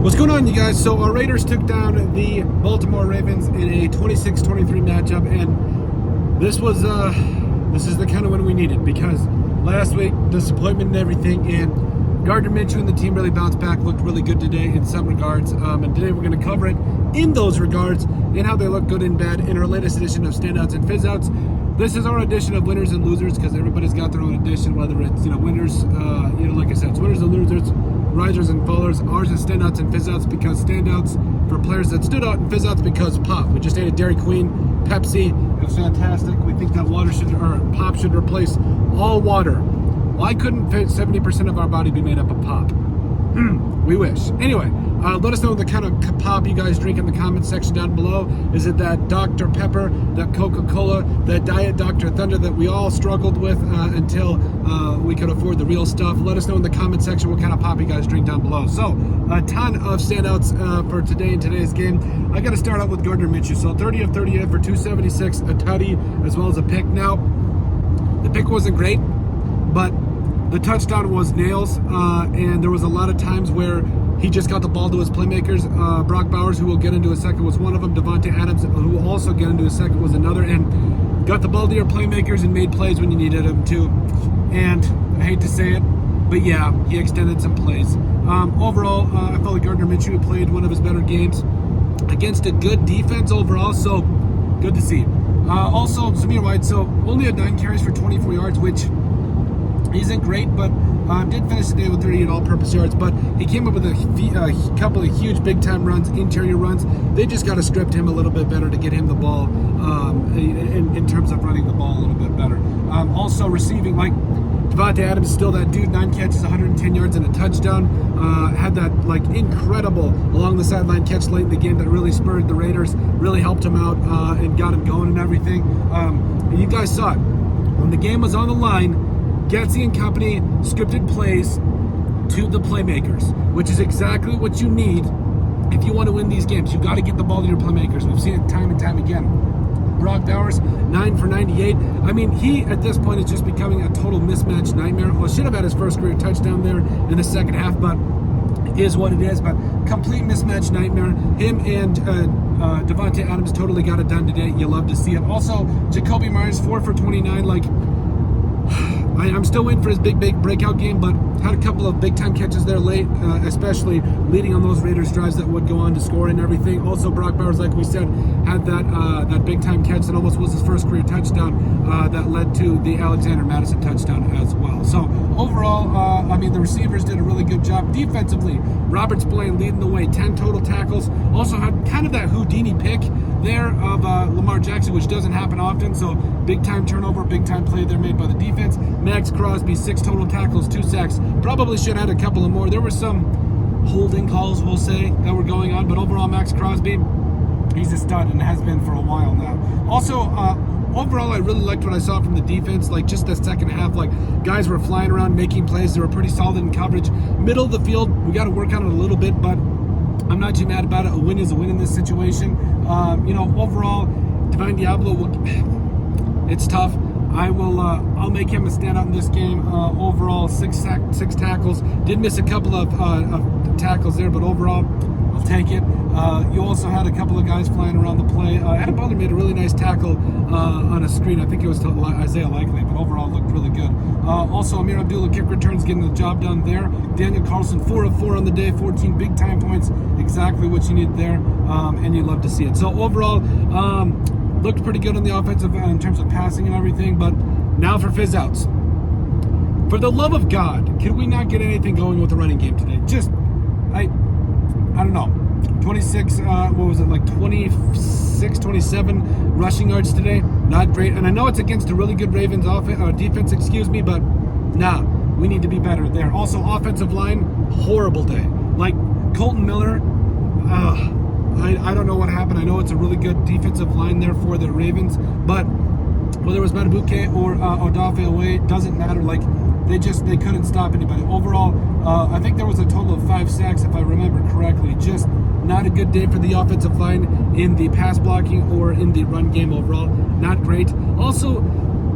What's going on, you guys? So our Raiders took down the Baltimore Ravens in a 26-23 matchup, and this is the kind of win we needed, because last week, disappointment and everything, and Gardner Minshew and the team really bounced back, looked really good today in some regards, and today we're going to cover it in those regards and how they look good and bad in our latest edition of Standouts and Fizzouts. This is our edition of winners and losers, because everybody's got their own edition, whether it's winners, like I said, it's winners and losers, risers and fallers. Ours is standouts and fizzouts, because standouts for players that stood out, and fizzouts because pop. We just ate a Dairy Queen, Pepsi. It was fantastic. We think that pop should replace all water. Why couldn't 70% of our body be made up of pop? We wish. Anyway, let us know the kind of pop you guys drink in the comment section down below. Is it that Dr. Pepper, that Coca-Cola, that Diet Dr. Thunder that we all struggled with until we could afford the real stuff? Let us know in the comment section what kind of pop you guys drink down below. So, a ton of standouts for today in today's game. I got to start out with Gardner Minshew. So, 30 of 38 for 276, a tutty, as well as a pick. Now, the pick wasn't great, but the touchdown was nails, and there was a lot of times where he just got the ball to his playmakers. Brock Bowers, who we'll get into a second, was one of them. Devontae Adams, who we'll also get into a second, was another, and got the ball to your playmakers and made plays when you needed them to. And I hate to say it, but yeah, he extended some plays. Overall, I felt like Gardner Minshew played one of his better games against a good defense overall, so good to see. Also, Zamir White, so only had 9 carries for 24 yards, which isn't great, but did finish the day with 38 all-purpose yards. But he came up with a couple of huge big-time runs, interior runs. They just got to script him a little bit better to get him the ball in terms of running the ball a little bit better. Also receiving, like Devontae Adams, still that dude, 9 catches, 110 yards and a touchdown. Had that incredible along the sideline catch late in the game that really spurred the Raiders, really helped him out and got him going and everything. And you guys saw it when the game was on the line. Getsy and company scripted plays to the playmakers, which is exactly what you need if you want to win these games. You got to get the ball to your playmakers. We've seen it time and time again. Brock Bowers, 9 for 98. I mean, he at this point is just becoming a total mismatch nightmare. Well, should have had his first career touchdown there in the second half, but is what it is. But complete mismatch nightmare. Him and Devontae Adams totally got it done today. You love to see it. Also, Jacoby Myers, 4 for 29. I'm still waiting for his big breakout game, but had a couple of big-time catches there late, especially leading on those Raiders drives that would go on to score and everything. Also, Brock Bowers, like we said, had that big-time catch that almost was his first career touchdown that led to the Alexander Madison touchdown as well. So, overall, the receivers did a really good job. Defensively, Robert Spillane leading the way, 10 total tackles. Also had kind of that Houdini pick there of Lamar Jackson, which doesn't happen often, so big-time turnover, big-time play there made by the defense. Max Crosby, 6 total tackles, 2 sacks. Probably should have had a couple of more. There were some holding calls, we'll say, that were going on, but overall, Max Crosby, he's a stud and has been for a while now. Also, overall, I really liked what I saw from the defense, just the second half. Guys were flying around, making plays. They were pretty solid in coverage. Middle of the field, we got to work on it a little bit, but I'm not too mad about it. A win is a win in this situation. Overall, Divine Diablo, it's tough. I'll make him a standout in this game. Overall, 6 tackles. Did miss a couple of tackles there, but overall, I'll take it. You also had a couple of guys flying around the play. Adam Butler made a really nice tackle on a screen. I think it was to Isaiah Likely, but overall looked really good. Also, Amir Abdullah kick returns, getting the job done there. Daniel Carlson, 4 of 4 on the day, 14 big time points. Exactly what you need there, and you love to see it. So overall, looked pretty good on the offensive in terms of passing and everything. But now for fizzouts. For the love of God, can we not get anything going with the running game today? I don't know. 26, 26, 27 rushing yards today. Not great. And I know it's against a really good Ravens defense, but nah, we need to be better there. Also, offensive line, horrible day. Colton Miller, I don't know what happened. I know it's a really good defensive line there for the Ravens, but whether it was Matabuke or Odafe Away, doesn't matter. They couldn't stop anybody. Overall, I think there was a total of 5 sacks, if I remember correctly. Just not a good day for the offensive line in the pass blocking or in the run game overall. Not great. Also,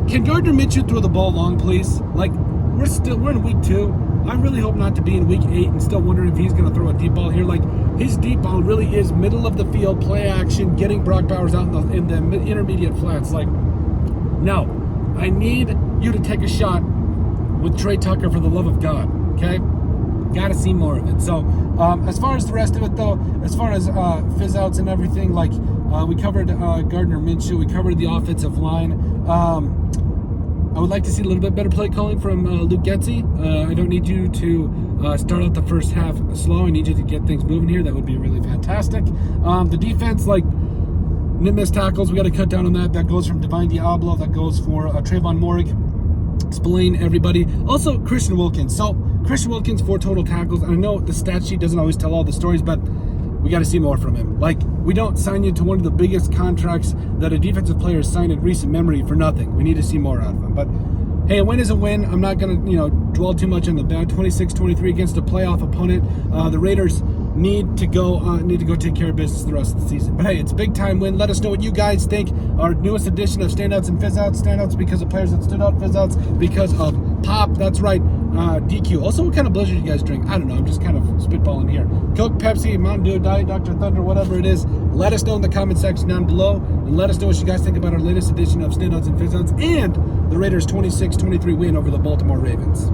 can Gardner Minshew throw the ball long, please? We're in week 2. I really hope not to be in week 8 and still wondering if he's going to throw a deep ball here. Like, his deep ball really is middle of the field, play action, getting Brock Bowers out in the intermediate flats. Like, no. I need you to take a shot with Trey Tucker for the love of God, okay? Got to see more of it. So, as far as the rest of it, though, as far as fizz-outs and everything, like, we covered Gardner Minshew, we covered the offensive line. I would like to see a little bit better play calling from Luke Getsy. I don't need you to start out the first half slow. I need you to get things moving here. That would be really fantastic. The defense, like, missed tackles, we got to cut down on that. That goes from Divine Diablo. That goes for Trayvon Morig, Spillane, everybody. Also, Christian Wilkins. So, Christian Wilkins, 4 total tackles. I know the stat sheet doesn't always tell all the stories, but we got to see more from him. Like, we don't sign you to one of the biggest contracts that a defensive player has signed in recent memory for nothing. We need to see more out of him. But, hey, a win is a win. I'm not going to, dwell too much on the bad 26-23 against a playoff opponent. The Raiders need to go take care of business the rest of the season. But hey, it's a big time win. Let us know what you guys think. Our newest edition of Standouts and Fizzouts. Standouts because of players that stood out. Fizzouts because of pop. That's right. DQ. Also, what kind of blizzard you guys drink? I don't know. I'm just kind of spitballing here. Coke, Pepsi, Mountain Dew, Diet Dr. Thunder, whatever it is. Let us know in the comment section down below. And let us know what you guys think about our latest edition of Standouts and Fizzouts and the Raiders' 26-23 win over the Baltimore Ravens.